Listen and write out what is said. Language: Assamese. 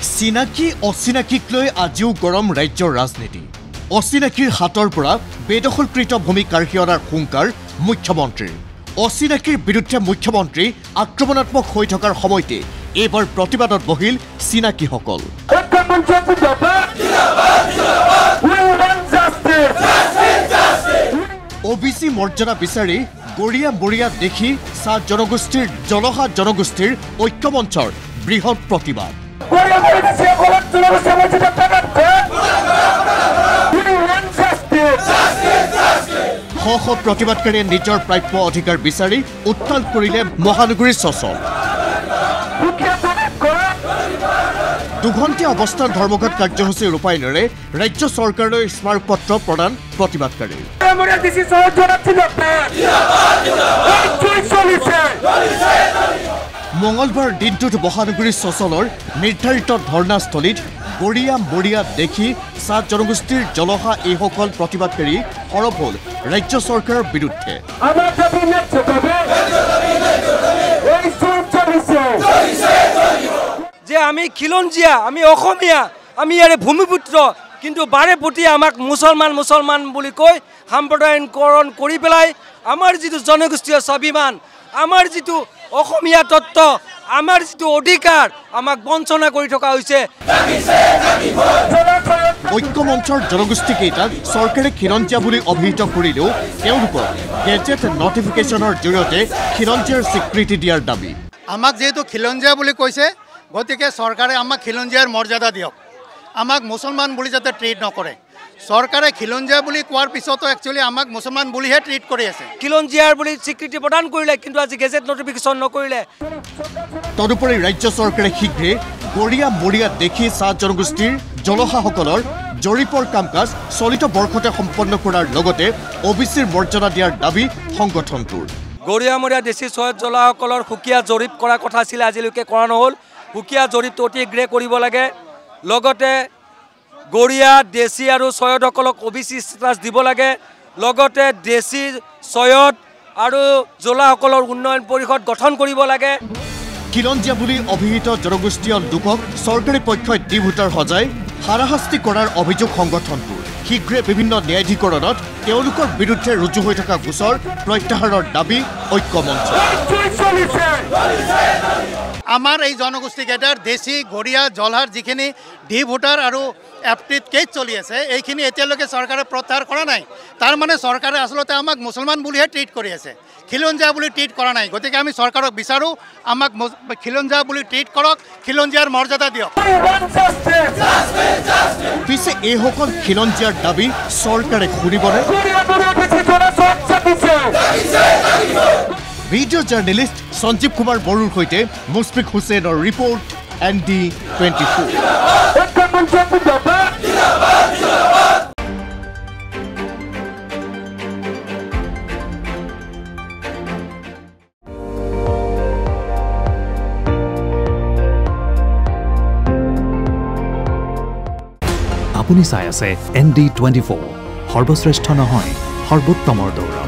চিনাকি অচিনাকিক লৈ আজিও গৰম ৰাজ্যৰ ৰাজনীতি। অচিনাকিৰ হাতৰ পৰা বেদখলকৃত ভূমি কাঢ়ি অনাৰ হুংকাৰ মুখ্যমন্ত্ৰীৰ। অচিনাকিৰ বিৰুদ্ধে মুখ্যমন্ত্ৰী আক্ৰমণাত্মক হৈ থকাৰ সময়তে এইবাৰ প্ৰতিবাদত বহিল চিনাকিসকল। OBC মৰ্যাদা বিচাৰি গৰিয়া মৰিয়া দেখি চাহ জনগোষ্ঠীৰ জলহা জনগোষ্ঠীৰ ঐক্যমঞ্চৰ বৃহৎ প্ৰতিবাদ। শ প্ৰতিবাদকাৰীয়ে নিজৰ প্ৰাপ্য অধিকাৰ বিচাৰি উত্তাল কৰিলে মহানগৰীৰ চচল। দুঘণ্টীয়া অৱস্থান ধৰ্মঘট কাৰ্যসূচী ৰূপায়ণেৰে ৰাজ্য চৰকাৰলৈ স্মাৰকপত্ৰ প্ৰদান প্ৰতিবাদকাৰী। মঙলবাৰ দিনটোত মহানগৰীৰ চচলৰ নিৰ্ধাৰিত ধৰ্ণাস্থলীত গৰিয়া মৰিয়া দেখি চাহ জনগোষ্ঠীৰ জলহা এইসকল প্ৰতিবাদকাৰী সৰব হ'ল ৰাজ্য চৰকাৰৰ বিৰুদ্ধে। যে আমি খিলঞ্জীয়া, আমি অসমীয়া, আমি ইয়াৰে ভূমিপুত্ৰ, কিন্তু বাৰে প্ৰতি আমাক মুছলমান বুলি কৈ সাম্প্ৰদায়িকৰণ কৰি পেলাই আমাৰ যিটো জনগোষ্ঠীয় স্বাভিমান, আমাৰ যিটো অসমীয়া তত্ত্ব, আমাৰ যিটো অধিকাৰ আমাক বঞ্চনা কৰি থকা হৈছে। ঐক্যমঞ্চৰ জনগোষ্ঠীকেইটাক চৰকাৰে খিলঞ্জীয়া বুলি অভিহিত কৰিলেও তেওঁলোকৰ গেজেট নটিফিকেশ্যনৰ জৰিয়তে খিলঞ্জীয়াৰ স্বীকৃতি দিয়াৰ দাবী। আমাক যিহেতু খিলঞ্জীয়া বুলি কৈছে, গতিকে চৰকাৰে আমাক খিলঞ্জীয়াৰ মৰ্যাদা দিয়ক, আমাক মুছলমান বুলি যাতে ট্ৰিট নকৰে। চৰকাৰে খিলঞ্জীয়া বুলি কোৱাৰ পিছতো একচুৱেলি আমাক মুছলমান বুলিহে ট্ৰিট কৰি আছে। খিলঞ্জীয়াৰ বুলি স্বীকৃতি প্ৰদান কৰিলে, কিন্তু আজি গেজেট নটিফিকেশ্যন নকৰিলে। তদুপৰি ৰাজ্য চৰকাৰে শীঘ্ৰে গৰিয়া মৰিয়া দেখি চাহ জনগোষ্ঠীৰ জলহাসকলৰ জৰীপৰ কাম কাজ চলিত বৰ্ষতে সম্পন্ন কৰাৰ লগতে OBCৰ মৰ্যাদা দিয়াৰ দাবী সংগঠনটোৰ। গৰিয়া মৰিয়া দেশী চয়ত জলহাসকলৰ সুকীয়া জৰীপ কৰাৰ কথা আছিলে, আজিলৈকে কৰা নহ'ল। সুকীয়া জৰীপটো অতি শীঘ্ৰে কৰিব লাগে। লগতে গৰিয়া দেশী আৰু চয়দসকলক OBC ষ্টেটাছ দিব লাগে। লগতে দেশী চয়দ আৰু জলাসকলৰ উন্নয়ন পৰিষদ গঠন কৰিব লাগে। খিলঞ্জীয়া বুলি অভিহিত জনগোষ্ঠীয় লোকক চৰকাৰী পক্ষই ডি ভোটাৰ সজাই হাৰাশাস্তি কৰাৰ অভিযোগ সংগঠনটোৰ। শীঘ্ৰে বিভিন্ন ন্যায়াধিকৰণত তেওঁলোকৰ বিৰুদ্ধে ৰুজু হৈ থকা গোচৰ প্ৰত্যাহাৰৰ দাবী ঐক্যমঞ্চ। আমাৰ এই জনগোষ্ঠীকেইটাৰ দেশী গৰিয়া জলহাৰ যিখিনি ডি ভোটাৰ আৰু এপ্টিট কেছ চলি আছে, এইখিনি এতিয়ালৈকে চৰকাৰে প্ৰত্যাহাৰ কৰা নাই। তাৰমানে চৰকাৰে আচলতে আমাক মুছলমান বুলিহে ট্ৰিট কৰি আছে, খিলঞ্জীয়া বুলি ট্ৰিট কৰা নাই। গতিকে আমি চৰকাৰক বিচাৰোঁ, আমাক খিলঞ্জীয়া বুলি ট্ৰিট কৰক, খিলঞ্জীয়াৰ মৰ্যাদা দিয়ক। পিছে এইসকল খিলঞ্জীয়াৰ দাবী চৰকাৰে শুনিবনে? ভিডিঅ' জাৰ্নেলিষ্ট সঞ্জীৱ কুমাৰ বড়োৰ সৈতে মুছফিক হুছেইনৰ ৰিপৰ্ট ND24। আপুনি চাই আছে ND24, সৰ্বশ্ৰেষ্ঠ নহয়, সৰ্বোত্তমৰ দৌৰ।